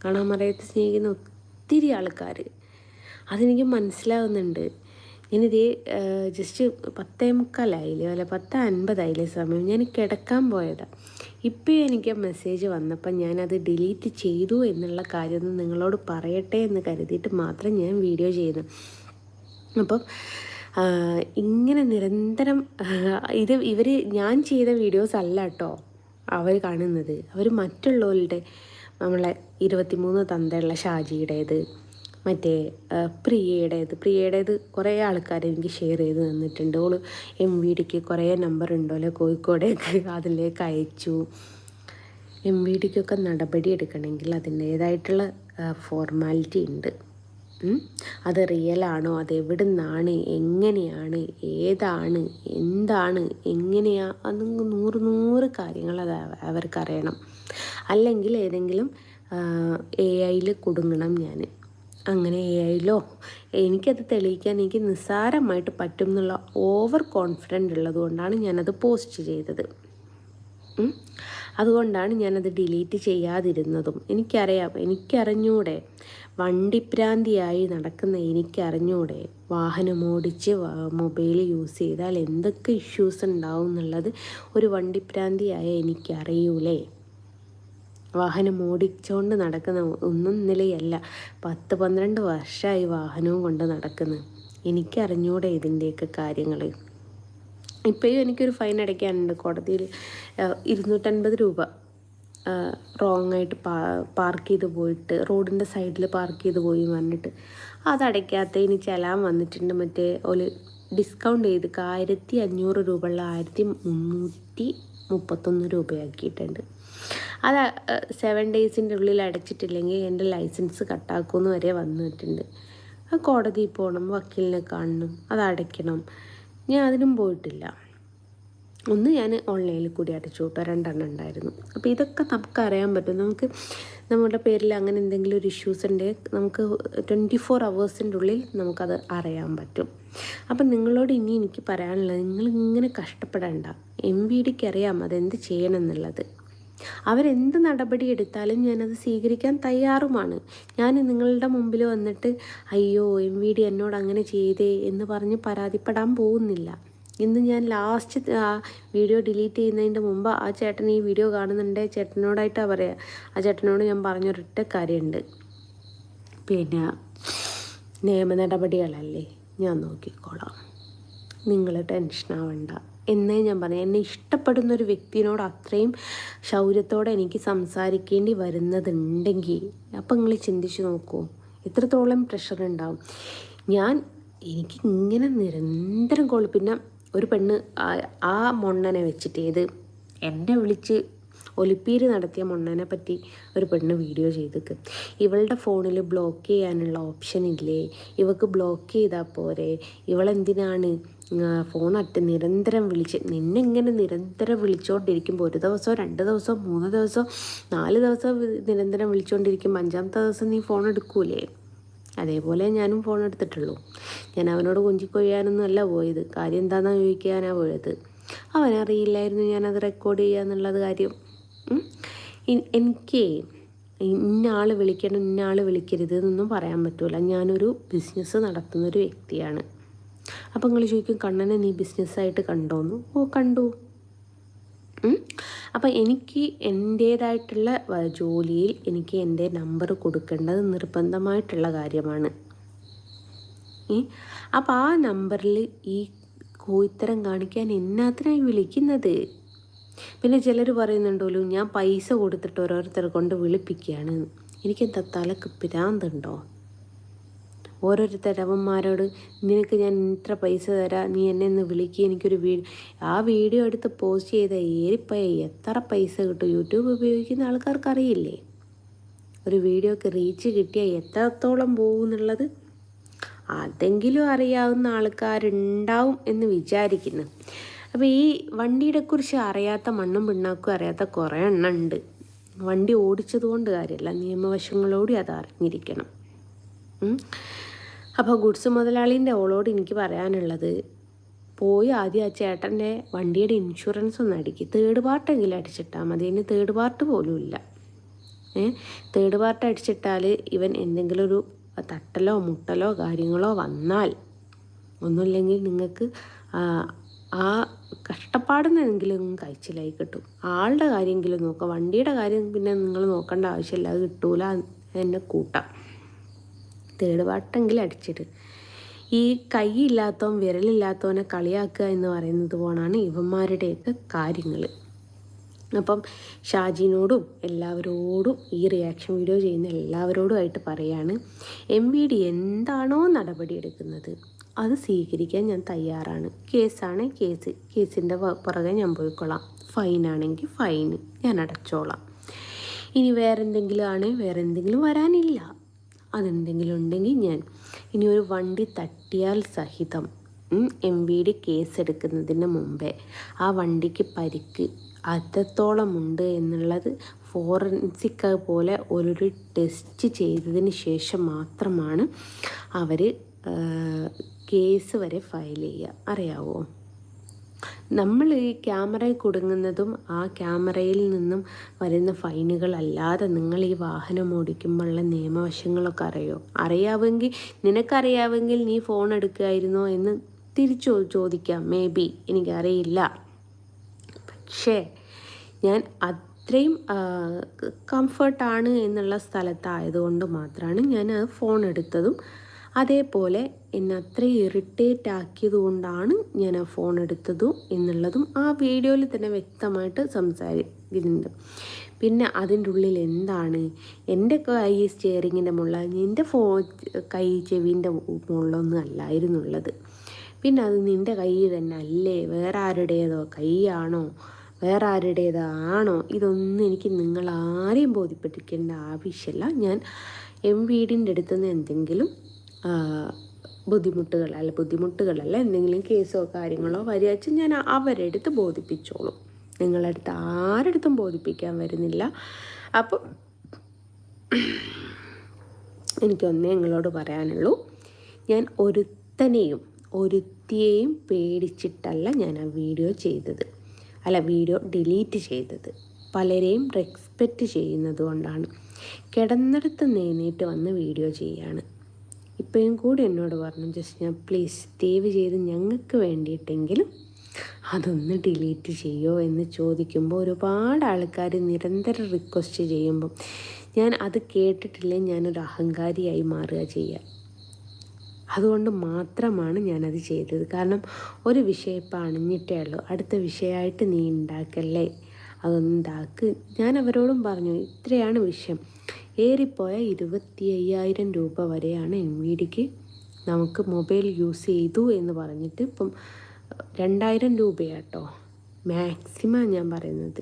കാണാമറയത്ത് സ്നേഹിക്കുന്ന ഒത്തിരി ആൾക്കാർ, അതെനിക്ക് മനസ്സിലാവുന്നുണ്ട്. ഞാനിതേ ജസ്റ്റ് 10:45 അല്ല 10:50 സമയം ഞാൻ കിടക്കാൻ പോയതാണ്. ഇപ്പോഴും എനിക്ക് മെസ്സേജ് വന്നപ്പോൾ ഞാനത് ഡിലീറ്റ് ചെയ്തു എന്നുള്ള കാര്യമൊന്നും നിങ്ങളോട് പറയട്ടെ എന്ന് കരുതിയിട്ട് മാത്രം ഞാൻ വീഡിയോ ചെയ്യുന്നു. അപ്പം ഇങ്ങനെ നിരന്തരം ഇവർ ഞാൻ ചെയ്ത വീഡിയോസ് അല്ല കേട്ടോ അവർ കാണുന്നത്. അവർ മറ്റുള്ളവരുടെ, നമ്മളെ 23 തന്തയുള്ള ഷാജിയുടേത്, മറ്റേ പ്രിയയുടേത് കുറേ ആൾക്കാർ എനിക്ക് ഷെയർ ചെയ്ത് തന്നിട്ടുണ്ട്. ഓൾ MVDക്ക് കുറേ നമ്പർ ഉണ്ടല്ലോ കോഴിക്കോടേക്ക്, അതിലേക്ക് അയച്ചു. MVDക്കൊക്കെ നടപടി എടുക്കണമെങ്കിൽ അതിൻ്റേതായിട്ടുള്ള ഫോർമാലിറ്റി ഉണ്ട്. അത് റിയലാണോ, അത് എവിടെ നിന്നാണ്, എങ്ങനെയാണ്, ഏതാണ്, എന്താണ്, എങ്ങനെയാ, അത് 100 കാര്യങ്ങൾ അത് അവർക്കറിയണം. അല്ലെങ്കിൽ ഏതെങ്കിലും AI കുടുങ്ങണം ഞാൻ. അങ്ങനെ AI എനിക്കത് തെളിയിക്കാൻ എനിക്ക് നിസ്സാരമായിട്ട് പറ്റും എന്നുള്ള ഓവർ കോൺഫിഡൻ്റ് ഉള്ളതുകൊണ്ടാണ് ഞാനത് പോസ്റ്റ് ചെയ്തത്. അതുകൊണ്ടാണ് ഞാനത് ഡിലീറ്റ് ചെയ്യാതിരുന്നതും. എനിക്കറിഞ്ഞൂടെ, വണ്ടിപ്രാന്തിയായി നടക്കുന്ന എനിക്കറിഞ്ഞൂടെ, വാഹനമോടിച്ച് മൊബൈൽ യൂസ് ചെയ്താൽ എന്തൊക്കെ ഇഷ്യൂസ് ഉണ്ടാവും എന്നുള്ളത് ഒരു വണ്ടിപ്രാന്തിയായ എനിക്കറിയൂലേ. വാഹനം ഓടിച്ചുകൊണ്ട് നടക്കുന്ന ഒന്നും നിലയല്ല, 10-12 വർഷമായി വാഹനവും കൊണ്ട് നടക്കുന്നത്. എനിക്കറിഞ്ഞൂടെ ഇതിൻ്റെയൊക്കെ കാര്യങ്ങൾ. ഇപ്പോഴും എനിക്കൊരു ഫൈൻ അടയ്ക്കാനുണ്ട് കോടതിയിൽ. 250 രൂപ റോങ് ആയിട്ട് പാർക്ക് ചെയ്ത് പോയിട്ട്, റോഡിൻ്റെ സൈഡിൽ പാർക്ക് ചെയ്ത് പോയി പറഞ്ഞിട്ട് അതടയ്ക്കാത്ത ഇനി ചെലാൻ വന്നിട്ടുണ്ട്. മറ്റേ ഒരു ഡിസ്കൗണ്ട് ചെയ്ത് 1500 രൂപ ഉള്ള 1331 രൂപയാക്കിയിട്ടുണ്ട്. അത് 7 ഡേയ്സിൻ്റെ ഉള്ളിൽ അടച്ചിട്ടില്ലെങ്കിൽ എൻ്റെ ലൈസൻസ് കട്ടാക്കുമെന്ന് വരെ വന്നിട്ടുണ്ട്. കോടതിയിൽ പോകണം, വക്കീലിനെ കാണണം, അത് അടയ്ക്കണം. ഞാൻ അതിനും പോയിട്ടില്ല. ഒന്ന് ഞാൻ ഓൺലൈനിൽ കൂടി അടച്ചു വിട്ടു, 2 ഉണ്ടായിരുന്നു. അപ്പോൾ ഇതൊക്കെ നമുക്കറിയാൻ പറ്റും. നമ്മുടെ പേരിൽ അങ്ങനെ എന്തെങ്കിലും ഒരു ഇഷ്യൂസ് ഉണ്ടെങ്കിൽ നമുക്ക് 24 hours ഉള്ളിൽ നമുക്കത് അറിയാൻ പറ്റും. അപ്പം നിങ്ങളോട് ഇനി എനിക്ക് പറയാനുള്ളത്, നിങ്ങളിങ്ങനെ കഷ്ടപ്പെടേണ്ട. MVDക്ക് അറിയാം അതെന്ത് ചെയ്യണം എന്നുള്ളത്. അവരെന്ത് നടപടി എടുത്താലും ഞാനത് സ്വീകരിക്കാൻ തയ്യാറുമാണ്. ഞാൻ നിങ്ങളുടെ മുമ്പിൽ വന്നിട്ട് അയ്യോ MVD എന്നോട് അങ്ങനെ ചെയ്തേ എന്ന് പറഞ്ഞ് പരാതിപ്പെടാൻ പോകുന്നില്ല. ഇന്ന് ഞാൻ ലാസ്റ്റ് ആ വീഡിയോ ഡിലീറ്റ് ചെയ്യുന്നതിൻ്റെ മുമ്പ് ആ ചേട്ടൻ ഈ വീഡിയോ കാണുന്നുണ്ട്, ചേട്ടനോടായിട്ടാണ് പറയുക. ആ ചേട്ടനോട് ഞാൻ പറഞ്ഞൊരൊറ്റ കാര്യമുണ്ട്, പിന്നെ നിയമ നടപടികളല്ലേ ഞാൻ നോക്കിക്കോളാം, നിങ്ങൾ ടെൻഷനാവണ്ട എന്നേ ഞാൻ പറഞ്ഞു. എന്നെ ഇഷ്ടപ്പെടുന്നൊരു വ്യക്തിയോട് അത്രയും ശൗര്യത്തോടെ എനിക്ക് സംസാരിക്കേണ്ടി വരുന്നതുണ്ടെങ്കിൽ അപ്പം നിങ്ങൾ ചിന്തിച്ച് നോക്കൂ എത്രത്തോളം പ്രഷർ ഉണ്ടാവും. എനിക്ക് ഇങ്ങനെ നിരന്തരം പിന്നെ ഒരു പെണ്ണ് ആ മൊണ്ണനെ വെച്ചിട്ട് എന്നെ വിളിച്ച് ഒലിപ്പീര് നടത്തിയ മൊണ്ണനെ പറ്റി ഒരു പെണ്ണ് വീഡിയോ ചെയ്തിട്ട്, ഇവളുടെ ഫോണിൽ ബ്ലോക്ക് ചെയ്യാനുള്ള ഓപ്ഷൻ ഇല്ലേ, ഇവൾക്ക് ബ്ലോക്ക് ചെയ്താൽ പോരെ, ഇവളെന്തിനാണ് ഫോൺ നിരന്തരം നിന്നെ ഇങ്ങനെ നിരന്തരം വിളിച്ചുകൊണ്ടിരിക്കുമ്പോൾ 1 ദിവസം 2 ദിവസം 3 ദിവസം 4 ദിവസം നിരന്തരം വിളിച്ചുകൊണ്ടിരിക്കുമ്പോൾ 5ാമത്തെ ദിവസം നീ ഫോൺ എടുക്കൂലേ? അതേപോലെ ഞാനും ഫോൺ എടുത്തിട്ടുള്ളൂ. ഞാൻ അവനോട് കൊഞ്ചിക്കൊഴിയാനൊന്നും അല്ല പോയത്. കാര്യം എന്താണെന്ന് ചോദിക്കാനാണ് പോയത്. അവനറിയില്ലായിരുന്നു ഞാനത് റെക്കോർഡ് ചെയ്യുക എന്നുള്ളത് കാര്യം. എനിക്ക് ഇന്നയാൾ വിളിക്കണം ഇന്നയാൾ വിളിക്കരുത് എന്നൊന്നും പറയാൻ പറ്റില്ല. ഞാനൊരു ബിസിനസ് നടത്തുന്നൊരു വ്യക്തിയാണ്. അപ്പം നിങ്ങൾ ചോദിക്കും കണ്ണനെ നീ ബിസിനസ്സായിട്ട് കണ്ടോന്ന്? ഓ കണ്ടു. അപ്പം എനിക്ക് എൻ്റേതായിട്ടുള്ള ജോലിയിൽ എനിക്ക് എൻ്റെ നമ്പർ കൊടുക്കേണ്ടത് നിർബന്ധമായിട്ടുള്ള കാര്യമാണ്. അപ്പം ആ നമ്പറിൽ ഈ കോയിത്തരം കാണിക്കാൻ എന്നാത്തിനായി വിളിക്കുന്നത്? പിന്നെ ചിലർ പറയുന്നുണ്ടല്ലോ ഞാൻ പൈസ കൊടുത്തിട്ട് ഓരോരുത്തരെ കൊണ്ട് വിളിപ്പിക്കുകയാണ്. എനിക്കെന്താ തലക്ക് ഭ്രാന്തുണ്ടോ? ഓരോരുത്തരവന്മാരോട് നിനക്ക് ഞാൻ ഇത്ര പൈസ തരാം, നീ എന്നെ ഒന്ന് വിളിക്കുക, എനിക്കൊരു ആ വീഡിയോ എടുത്ത് പോസ്റ്റ് ചെയ്ത ഏറിപ്പോയ എത്ര പൈസ കിട്ടും? യൂട്യൂബ് ഉപയോഗിക്കുന്ന ആൾക്കാർക്ക് അറിയില്ലേ ഒരു വീഡിയോക്ക് റീച്ച് കിട്ടിയാൽ എത്രത്തോളം പോകും എന്നുള്ളത്? അതെങ്കിലും അറിയാവുന്ന ആൾക്കാരുണ്ടാവും എന്ന് വിചാരിക്കുന്നു. അപ്പോൾ ഈ വണ്ടിയുടെ കുറിച്ച് അറിയാത്ത മണ്ണും പിണ്ണാക്കും അറിയാത്ത കുറേ എണ്ണം ഉണ്ട്. വണ്ടി ഓടിച്ചതുകൊണ്ട് കാര്യമല്ല, നിയമവശങ്ങളോട് അത് അറിഞ്ഞിരിക്കണം. അപ്പോൾ ഗുഡ്സ് മുതലാളീൻ്റെ ഓളോട് എനിക്ക് പറയാനുള്ളത്, പോയി ആദ്യം ആ ചേട്ടൻ്റെ വണ്ടിയുടെ ഇൻഷുറൻസ് ഒന്ന് അടിക്കുക. തേർഡ് പാർട്ടെങ്കിലും അടിച്ചിട്ടാൽ മതി. അതിന് തേർഡ് പാർട്ട് പോലും ഇല്ല. തേർഡ് പാർട്ട് അടിച്ചിട്ടാൽ ഇവൻ എന്തെങ്കിലും ഒരു തട്ടലോ മുട്ടലോ കാര്യങ്ങളോ വന്നാൽ, ഒന്നുമില്ലെങ്കിൽ നിങ്ങൾക്ക് ആ കഷ്ടപ്പാടുന്നെങ്കിലും കഴിച്ചിലായി കിട്ടും. ആളുടെ കാര്യമെങ്കിലും നോക്കുക. വണ്ടിയുടെ കാര്യം പിന്നെ നിങ്ങൾ നോക്കേണ്ട ആവശ്യമില്ല, അത് കിട്ടൂല എന്നെ കൂട്ടാം. തേർഡ് പാർട്ടെങ്കിലും അടിച്ചിട്ട്. ഈ കൈയില്ലാത്തവൻ വിരലില്ലാത്തവനെ കളിയാക്കുക എന്ന് പറയുന്നത് പോലാണ് ഇവന്മാരുടെയൊക്കെ കാര്യങ്ങൾ. അപ്പം ഷാജിനോടും എല്ലാവരോടും, ഈ റിയാക്ഷൻ വീഡിയോ ചെയ്യുന്ന എല്ലാവരോടുമായിട്ട് പറയാണ്, MVD എന്താണോ നടപടി എടുക്കുന്നത് അത് സ്വീകരിക്കാൻ ഞാൻ തയ്യാറാണ്. കേസാണ് കേസിൻ്റെ പുറകെ ഞാൻ പോയിക്കൊള്ളാം. ഫൈനാണെങ്കിൽ ഫൈന് ഞാൻ അടച്ചോളാം. ഇനി വേറെ എന്തെങ്കിലും വരാനില്ല. അതെന്തെങ്കിലും ഉണ്ടെങ്കിൽ ഞാൻ ഇനി ഒരു വണ്ടി തട്ടിയാൽ സഹിതം MVD കേസെടുക്കുന്നതിന് മുമ്പേ ആ വണ്ടിക്ക് പരിക്ക് അത്രത്തോളം ഉണ്ട് എന്നുള്ളത് ഫോറൻസിക് പോലെ ഒരു ടെസ്റ്റ് ചെയ്തതിന് ശേഷം മാത്രമാണ് അവർ കേസ് വരെ ഫയൽ ചെയ്യുക. അറിയാവോ? നമ്മൾ ഈ ക്യാമറയിൽ കുടുങ്ങുന്നതും ആ ക്യാമറയിൽ നിന്നും വരുന്ന ഫൈനുകളല്ലാതെ നിങ്ങൾ ഈ വാഹനം ഓടിക്കുമ്പോഴുള്ള നിയമവശങ്ങളൊക്കെ അറിയാമെങ്കിൽ നിനക്കറിയാമെങ്കിൽ നീ ഫോൺ എടുക്കുമായിരുന്നോ എന്ന് തിരിച്ചു ചോദിക്കാം. മേ ബി, എനിക്കറിയില്ല. പക്ഷേ ഞാൻ അത്രയും കംഫർട്ടാണ് എന്നുള്ള സ്ഥലത്തായതുകൊണ്ട് മാത്രമാണ് ഞാൻ ആ ഫോൺ എടുത്തതും. അതേപോലെ എന്നെ അത്രയും ഇറിറ്റേറ്റ് ആക്കിയത് കൊണ്ടാണ് ഞാൻ ആ ഫോൺ എടുത്തതും എന്നുള്ളതും ആ വീഡിയോയിൽ തന്നെ വ്യക്തമായിട്ട് സംസാരിക്കുന്നുണ്ട്. പിന്നെ അതിൻ്റെ ഉള്ളിൽ എന്താണ്, എൻ്റെ കൈ സ്റ്റിയറിങ്ങിൻ്റെ മുകളിൽ, എൻ്റെ കൈ ചെവിൻ്റെ മുകളിലൊന്നും അല്ലായിരുന്നുള്ളത്. പിന്നെ അത് നിൻ്റെ കൈ തന്നെ അല്ലേ, വേറെ ആരുടേതോ കൈയാണോ, വേറെ ആരുടേതാണോ, ഇതൊന്നും എനിക്ക് നിങ്ങളാരെയും ബോധ്യപ്പെട്ടിരിക്കേണ്ട ആവശ്യമില്ല. ഞാൻ MVDൻ്റെ അടുത്തുനിന്ന് എന്തെങ്കിലും ബുദ്ധിമുട്ടുകളല്ല എന്തെങ്കിലും കേസോ കാര്യങ്ങളോ വരികച്ച് ഞാൻ അവരുടെ അടുത്ത് ബോധിപ്പിച്ചോളും. നിങ്ങളുടെ അടുത്ത് ആരടുത്തും ബോധിപ്പിക്കാൻ വരുന്നില്ല. അപ്പം എനിക്കൊന്നേ നിങ്ങളോട് പറയാനുള്ളൂ, ഞാൻ ഒരുത്തിയെയും പേടിച്ചിട്ടല്ല ഞാൻ ആ വീഡിയോ ഡിലീറ്റ് ചെയ്തത്. പലരെയും റെസ്പെക്റ്റ് ചെയ്യുന്നത് കൊണ്ടാണ്. കിടന്നിടത്ത് നേരിട്ട് വന്ന് വീഡിയോ ചെയ്യാണ്. ഇപ്പോഴും കൂടി എന്നോട് പറഞ്ഞു, ജസ്റ്റ് പ്ലീസ് ദയവ് ചെയ്ത് ഞങ്ങൾക്ക് വേണ്ടിയിട്ടെങ്കിലും അതൊന്ന് ഡിലീറ്റ് ചെയ്യുമോ എന്ന് ചോദിക്കുമ്പോൾ ഒരുപാട് ആൾക്കാർ നിരന്തരം റിക്വസ്റ്റ് ചെയ്യുമ്പം ഞാൻ അത് കേട്ടിട്ടില്ലേ ഞാനൊരു അഹങ്കാരിയായി മാറുക ചെയ്യുക. അതുകൊണ്ട് മാത്രമാണ് ഞാനത് ചെയ്തത്. കാരണം ഒരു വിഷയം ഇപ്പം അണിഞ്ഞിട്ടേ ഉള്ളൂ, അടുത്ത വിഷയമായിട്ട് നീ ഉണ്ടാക്കല്ലേ, അതൊന്നുണ്ടാക്ക്. ഞാൻ അവരോടും പറഞ്ഞു, ഇത്രയാണ് വിഷയം. ഏറിപ്പോയ 25,000 രൂപ വരെയാണ് MVDക്ക് നമുക്ക് മൊബൈൽ യൂസ് ചെയ്തു എന്ന് പറഞ്ഞിട്ട് ഇപ്പം 2,000 രൂപയാട്ടോ മാക്സിമം ഞാൻ പറയുന്നത്.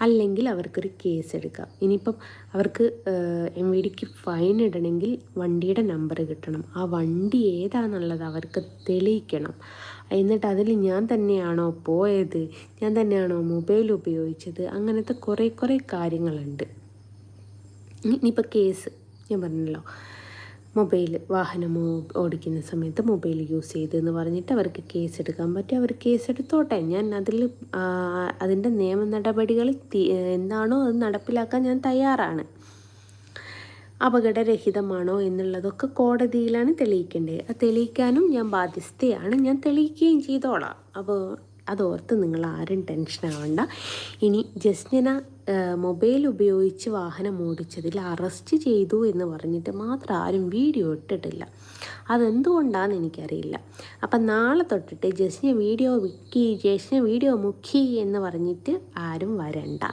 അല്ലെങ്കിൽ അവർക്കൊരു കേസ് എടുക്കാം. ഇനിയിപ്പം അവർക്ക് MVDക്ക് ഫൈൻ ഇടണമെങ്കിൽ വണ്ടിയുടെ നമ്പർ കിട്ടണം, ആ വണ്ടി ഏതാണെന്നുള്ളത് അവർക്ക് തെളിയിക്കണം. എന്നിട്ട് അതിൽ ഞാൻ തന്നെയാണോ പോയത്, ഞാൻ തന്നെയാണോ മൊബൈൽ ഉപയോഗിച്ചത്, അങ്ങനത്തെ കുറേ കാര്യങ്ങളുണ്ട്. ഇനിയിപ്പോൾ കേസ് ഞാൻ പറഞ്ഞല്ലോ, വാഹനം ഓടിക്കുന്ന സമയത്ത് മൊബൈൽ യൂസ് ചെയ്തെന്ന് പറഞ്ഞിട്ട് അവർക്ക് കേസ് എടുക്കാൻ പറ്റും. അവർ കേസ് എടുത്തോട്ടെ. ഞാൻ അതിൻ്റെ നിയമ നടപടികൾ എന്താണോ അത് നടപ്പിലാക്കാൻ ഞാൻ തയ്യാറാണ്. അപകടരഹിതമാണോ എന്നുള്ളതൊക്കെ കോടതിയിലാണ് തെളിയിക്കേണ്ടത്. അത് തെളിയിക്കാനും ഞാൻ ബാധ്യസ്ഥയാണ്, ഞാൻ തെളിയിക്കുകയും ചെയ്തോളാം. അപ്പോൾ അതോർത്ത് നിങ്ങൾ ആരും ടെൻഷൻ ആവണ്ട. ഇനി ജസ്റ്റിന മൊബൈൽ ഉപയോഗിച്ച് വാഹനം ഓടിച്ചതിൽ അറസ്റ്റ് ചെയ്തു എന്ന് പറഞ്ഞിട്ട് മാത്രം ആരും വീഡിയോ ഇട്ടിട്ടില്ല. അതെന്തുകൊണ്ടാണെന്ന് എനിക്കറിയില്ല. അപ്പം നാളെ തൊട്ടിട്ട് ജസ്റ്റിന വീഡിയോ മുക്കി എന്ന് പറഞ്ഞിട്ട് ആരും വരണ്ട.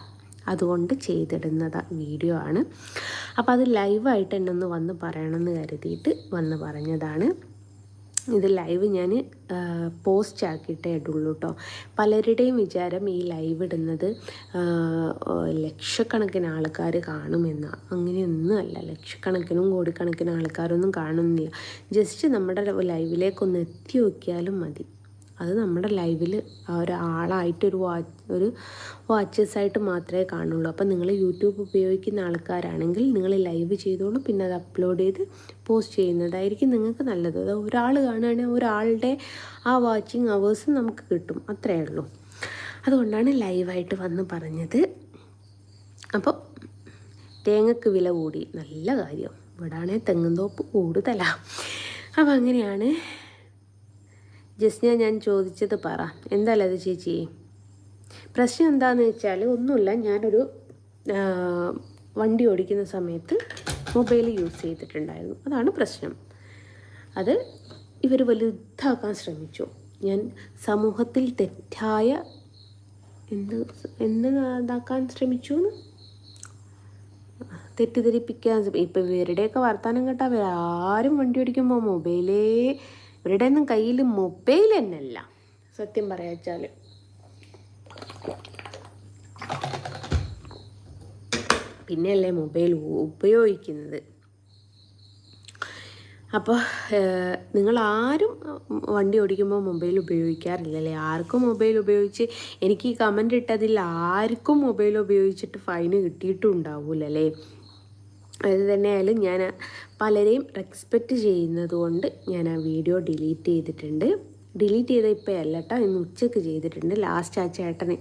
അതുകൊണ്ട് ചെയ്തിടുന്നത് വീഡിയോ ആണ്. അപ്പോൾ അത് ലൈവായിട്ട് എന്നെ ഒന്ന് വന്ന് പറയണമെന്ന് കരുതിയിട്ട് വന്ന് പറഞ്ഞതാണ്. ഇത് ലൈവ് ഞാൻ പോസ്റ്റ് ആക്കിയിട്ടേ ഇടുള്ളൂ കേട്ടോ. പലരുടെയും വിചാരം ഈ ലൈവ് ഇടുന്നത് ലക്ഷക്കണക്കിന് ആൾക്കാർ കാണുമെന്നാണ്. അങ്ങനെയൊന്നും അല്ല. ലക്ഷക്കണക്കിനും കോടിക്കണക്കിന് ആൾക്കാരൊന്നും കാണുന്നില്ല. ജസ്റ്റ് നമ്മുടെ ലൈവിലേക്കൊന്ന് എത്തി നോക്കിയാലും മതി. അത് നമ്മുടെ ലൈവിൽ ഒരാളായിട്ടൊരു വാച്ചേഴ്സായിട്ട് മാത്രമേ കാണുള്ളൂ. അപ്പം നിങ്ങൾ യൂട്യൂബ് ഉപയോഗിക്കുന്ന ആൾക്കാരാണെങ്കിൽ നിങ്ങൾ ലൈവ് ചെയ്തോളൂ, പിന്നെ അത് അപ്ലോഡ് ചെയ്ത് പോസ്റ്റ് ചെയ്യുന്നതായിരിക്കും നിങ്ങൾക്ക് നല്ലത്. അത് ഒരാൾ കാണുകയാണെങ്കിൽ ഒരാളുടെ ആ വാച്ചിങ് അവേഴ്സ് നമുക്ക് കിട്ടും, അത്രയേ ഉള്ളൂ. അതുകൊണ്ടാണ് ലൈവായിട്ട് വന്ന് പറഞ്ഞത്. അപ്പോൾ തേങ്ങക്ക് വില കൂടി, നല്ല കാര്യം. ഇവിടാണെങ്കിൽ തെങ്ങുംതോപ്പ് കൂടുതലാണ്. അപ്പോൾ അങ്ങനെയാണ്. ജസ്ന, ഞാൻ ചോദിച്ചത് പറ. എന്തായാലും അത് ചേച്ചി, പ്രശ്നം എന്താണെന്ന് വെച്ചാൽ ഒന്നുമില്ല. ഞാനൊരു വണ്ടി ഓടിക്കുന്ന സമയത്ത് മൊബൈൽ യൂസ് ചെയ്തിട്ടുണ്ടായിരുന്നു. അതാണ് പ്രശ്നം. അത് ഇവർ വലുതാക്കാൻ ശ്രമിച്ചു. ഞാൻ സമൂഹത്തിൽ തെറ്റായ എന്ത് ഇതാക്കാൻ ശ്രമിച്ചു എന്ന് തെറ്റിദ്ധരിപ്പിക്കാൻ. ഇപ്പം ഇവരുടെയൊക്കെ വർത്തമാനം കേട്ടാൽ അവരാരും വണ്ടി ഓടിക്കുമ്പോൾ ഇവരുടെ ഒന്നും കയ്യിൽ മൊബൈൽ തന്നെയല്ല, സത്യം പറയാച്ചാൽ. പിന്നെയല്ലേ മൊബൈൽ ഉപയോഗിക്കുന്നത്. അപ്പോൾ നിങ്ങളാരും വണ്ടി ഓടിക്കുമ്പോൾ മൊബൈൽ ഉപയോഗിക്കാറില്ലല്ലേ? ആർക്കും മൊബൈൽ ഉപയോഗിച്ച്, എനിക്ക് ഈ കമൻ്റ് ഇട്ടതിൽ ആർക്കും മൊബൈൽ ഉപയോഗിച്ചിട്ട് ഫൈന് കിട്ടിയിട്ടും ഉണ്ടാവില്ലല്ലേ? അത് തന്നെയായാലും ഞാൻ പലരെയും റെസ്പെക്റ്റ് ചെയ്യുന്നത് കൊണ്ട് ഞാൻ ആ വീഡിയോ ഡിലീറ്റ് ചെയ്തിട്ടുണ്ട്. ഡിലീറ്റ് ചെയ്ത ഇപ്പോൾ അല്ല കേട്ടോ, ഇന്ന് ഉച്ചയ്ക്ക് ചെയ്തിട്ടുണ്ട്. ലാസ്റ്റ് ആ ചേട്ടന്,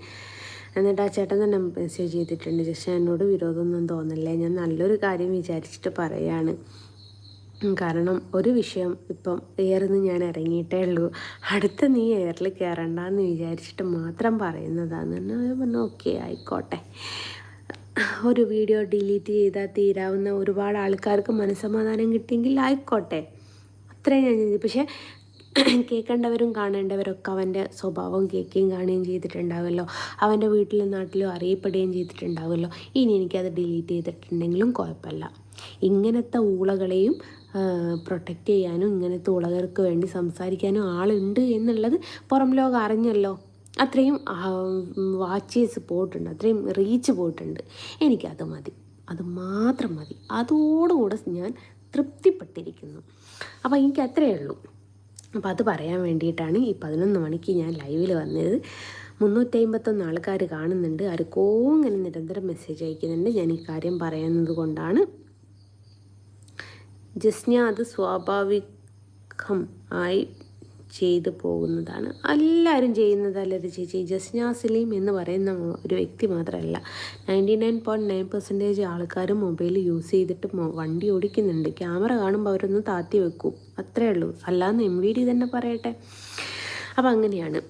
എന്നിട്ട് ആ ചേട്ടൻ തന്നെ മെസ്സേജ് ചെയ്തിട്ടുണ്ട്, ജസ്റ്റ് എന്നോട് വിരോധമൊന്നും തോന്നല്ലേ, ഞാൻ നല്ലൊരു കാര്യം വിചാരിച്ചിട്ട് പറയാണ്. കാരണം ഒരു വിഷയം ഇപ്പം എയറിന്ന് ഞാൻ ഇറങ്ങിയിട്ടേ ഉള്ളൂ, അടുത്ത നീ എയറിൽ കയറണ്ടെന്ന് വിചാരിച്ചിട്ട് മാത്രം പറയുന്നതാണ്. ഞാൻ പറഞ്ഞു ഓക്കെ ആയിക്കോട്ടെ. ഒരു വീഡിയോ ഡിലീറ്റ് ചെയ്താൽ തീരാവുന്ന ഒരുപാട് ആൾക്കാർക്ക് മനസ്സമാധാനം കിട്ടിയെങ്കിൽ ആയിക്കോട്ടെ, അത്രയും ഞാൻ ചെയ്തു. പക്ഷേ കേൾക്കേണ്ടവരും കാണേണ്ടവരൊക്കെ അവൻ്റെ സ്വഭാവം കേൾക്കുകയും കാണുകയും ചെയ്തിട്ടുണ്ടാവുമല്ലോ, അവൻ്റെ വീട്ടിലും നാട്ടിലും അറിയപ്പെടുകയും ചെയ്തിട്ടുണ്ടാവുമല്ലോ. ഇനി എനിക്കത് ഡിലീറ്റ് ചെയ്തിട്ടുണ്ടെങ്കിലും കുഴപ്പമില്ല. ഇങ്ങനത്തെ ഊളകളെയും പ്രൊട്ടക്റ്റ് ചെയ്യാനും ഇങ്ങനത്തെ ഊളകൾക്ക് വേണ്ടി സംസാരിക്കാനും ആളുണ്ട് എന്നുള്ളത് പുറം ലോകം അറിഞ്ഞല്ലോ. അത്രയും വാച്ചേഴ്സ് പോയിട്ടുണ്ട്, അത്രയും റീച്ച് പോയിട്ടുണ്ട്. എനിക്കത് മതി, അത് മാത്രം മതി. അതോടുകൂടെ ഞാൻ തൃപ്തിപ്പെട്ടിരിക്കുന്നു. അപ്പോൾ എനിക്ക് അത്രയേ ഉള്ളൂ. അപ്പോൾ അത് പറയാൻ വേണ്ടിയിട്ടാണ് ഈ 11 മണിക്ക് ഞാൻ ലൈവിൽ വന്നത്. 351 ആൾക്കാർ കാണുന്നുണ്ട്. ആർക്കോ ഇങ്ങനെ നിരന്തരം മെസ്സേജ് അയക്കുന്നുണ്ട്. ഞാൻ ഈ കാര്യം പറയുന്നത് കൊണ്ടാണ്. ജസ്ന, അത് സ്വാഭാവികം ആയി ചെയ്തു പോകുന്നതാണ്. എല്ലാവരും ചെയ്യുന്നതല്ലത് ചേച്ചി. ജസ്ന സലീം എന്ന് പറയുന്ന ഒരു വ്യക്തി മാത്രമല്ല, 99.9% ആൾക്കാരും മൊബൈൽ യൂസ് ചെയ്തിട്ട് വണ്ടി ഓടിക്കുന്നുണ്ട്. ക്യാമറ കാണുമ്പോൾ അവരൊന്ന് താത്തി വെക്കും, അത്രേ ഉള്ളൂ. അല്ലാന്ന് MVD തന്നെ പറയട്ടെ. അപ്പം അങ്ങനെയാണ്.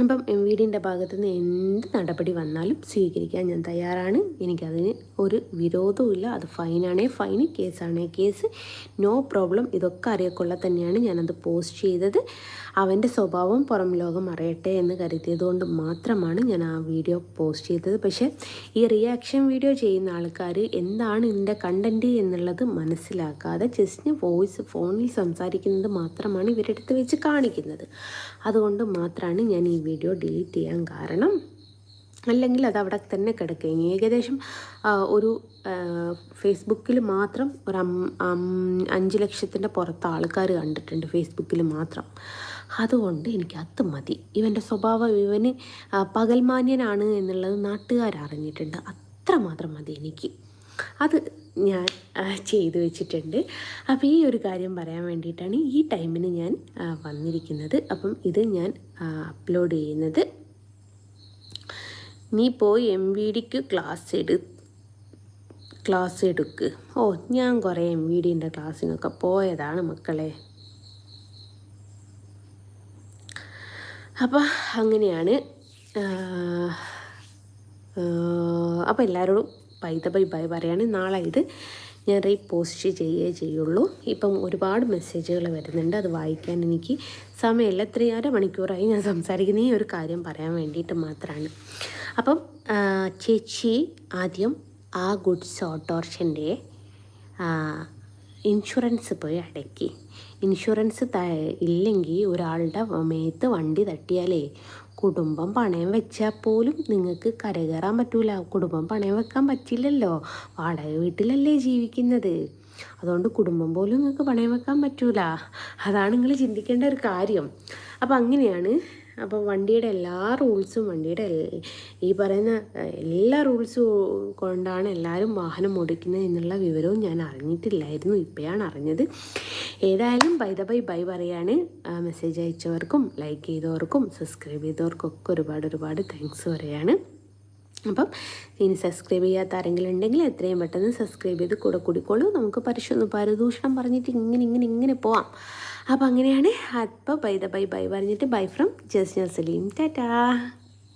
അപ്പം MVDൻ്റെ ഭാഗത്തുനിന്ന് എന്ത് നടപടി വന്നാലും സ്വീകരിക്കാൻ ഞാൻ തയ്യാറാണ്. എനിക്കതിന് ഒരു വിരോധവുമില്ല. അത് ഫൈനാണേ ഫൈന്, കേസാണേ കേസ്, നോ പ്രോബ്ലം. ഇതൊക്കെ അറിയക്കൊള്ള തന്നെയാണ് ഞാനത് പോസ്റ്റ് ചെയ്തത്. അവൻ്റെ സ്വഭാവം പുറം ലോകം അറിയട്ടെ എന്ന് കരുതിയതുകൊണ്ട് മാത്രമാണ് ഞാൻ ആ വീഡിയോ പോസ്റ്റ് ചെയ്തത്. പക്ഷേ ഈ റിയാക്ഷൻ വീഡിയോ ചെയ്യുന്ന ആൾക്കാർ എന്താണ് ഇതിൻ്റെ കണ്ടൻറ്റ് എന്നുള്ളത് മനസ്സിലാക്കാതെ ജസ്റ്റ് ഫോണിൽ സംസാരിക്കുന്നത് മാത്രമാണ് ഇവരെടുത്ത് വെച്ച് കാണിക്കുന്നത്. അതുകൊണ്ട് മാത്രമാണ് ഞാൻ ഈ വീഡിയോ ഡിലീറ്റ് ചെയ്യാൻ കാരണം. അല്ലെങ്കിൽ അത് അവിടെ തന്നെ കിടക്കുകയും ഏകദേശം ഒരു ഫേസ്ബുക്കിൽ മാത്രം ഒരു 5 ലക്ഷത്തിൻ്റെ പുറത്ത് ആൾക്കാർ കണ്ടിട്ടുണ്ട്, ഫേസ്ബുക്കിൽ മാത്രം. അതുകൊണ്ട് എനിക്ക് അത് മതി. ഇവൻ്റെ സ്വഭാവം, ഇവന് പകൽമാന്യനാണ് എന്നുള്ളത് നാട്ടുകാരറിഞ്ഞിട്ടുണ്ട്. അത്രമാത്രം മതി എനിക്ക്. അത് ഞാൻ ചെയ്തു വെച്ചിട്ടുണ്ട്. അപ്പോൾ ഈ ഒരു കാര്യം പറയാൻ വേണ്ടിയിട്ടാണ് ഈ ടൈമിന് ഞാൻ വന്നിരിക്കുന്നത്. അപ്പം ഇത് ഞാൻ അപ്ലോഡ് ചെയ്യുന്നത്. നീ പോയി MVDക്ക് ക്ലാസ് എടുക്ക്. ഓ, ഞാൻ കുറേ MVDൻ്റെ ക്ലാസ്സിനൊക്കെ പോയതാണ് മക്കളെ. അപ്പോൾ അങ്ങനെയാണ്. അപ്പോൾ എല്ലാവരോടും ബൈ പറയാണ്. നാളെ ഇത് ഞാൻ റീപോസ്റ്റ് ചെയ്യുള്ളൂ. ഇപ്പം ഒരുപാട് മെസ്സേജുകൾ വരുന്നുണ്ട്, അത് വായിക്കാൻ എനിക്ക് സമയമില്ല. 3.5 മണിക്കൂറായി ഞാൻ സംസാരിക്കുന്ന ഈ ഒരു കാര്യം പറയാൻ വേണ്ടിയിട്ട് മാത്രമാണ്. അപ്പം ചേച്ചി ആദ്യം ആ ഗുഡ്സ് ഓട്ടോറിക്ഷൻ്റെ ഇൻഷുറൻസ് പോയി അടയ്ക്കി. ഇൻഷുറൻസ് ഇല്ലെങ്കിൽ ഒരാളുടെ മേത്ത് വണ്ടി തട്ടിയാലേ കുടുംബം പണയം വെച്ചാൽ പോലും നിങ്ങൾക്ക് കരകയറാൻ പറ്റൂല. കുടുംബം പണയം വെക്കാൻ പറ്റില്ലല്ലോ, വാടക വീട്ടിലല്ലേ ജീവിക്കുന്നത്. അതുകൊണ്ട് കുടുംബം പോലും നിങ്ങൾക്ക് പണയം വെക്കാൻ പറ്റൂല. അതാണ് നിങ്ങൾ ചിന്തിക്കേണ്ട ഒരു കാര്യം. അപ്പം അങ്ങനെയാണ്. അപ്പം വണ്ടിയുടെ എല്ലാ റൂൾസും, വണ്ടിയുടെ ഈ പറയുന്ന എല്ലാ റൂൾസും കൊണ്ടാണ് എല്ലാവരും വാഹനം ഓടിക്കുന്നത് എന്നുള്ള വിവരവും ഞാൻ അറിഞ്ഞിട്ടില്ലായിരുന്നു, ഇപ്പോഴാണ് അറിഞ്ഞത്. ഏതായാലും ബൈ പറയാണ്. മെസ്സേജ് അയച്ചവർക്കും ലൈക്ക് ചെയ്തവർക്കും സബ്സ്ക്രൈബ് ചെയ്തവർക്കും ഒക്കെ ഒരുപാട് താങ്ക്സ് പറയാണ്. അപ്പം ഇനി സബ്സ്ക്രൈബ് ചെയ്യാത്ത ആരെങ്കിലും ഉണ്ടെങ്കിൽ എത്രയും പെട്ടെന്ന് സബ്സ്ക്രൈബ് ചെയ്ത് കൂടെ കൂടിക്കോളൂ. നമുക്ക് പരദൂഷണം പറഞ്ഞിട്ട് ഇങ്ങനെ പോവാം. അപ്പം അങ്ങനെയാണ്. അപ്പോൾ ബൈ പറഞ്ഞിട്ട് ബൈ ഫ്രം ജസ്ന സലീം. ടാറ്റാ.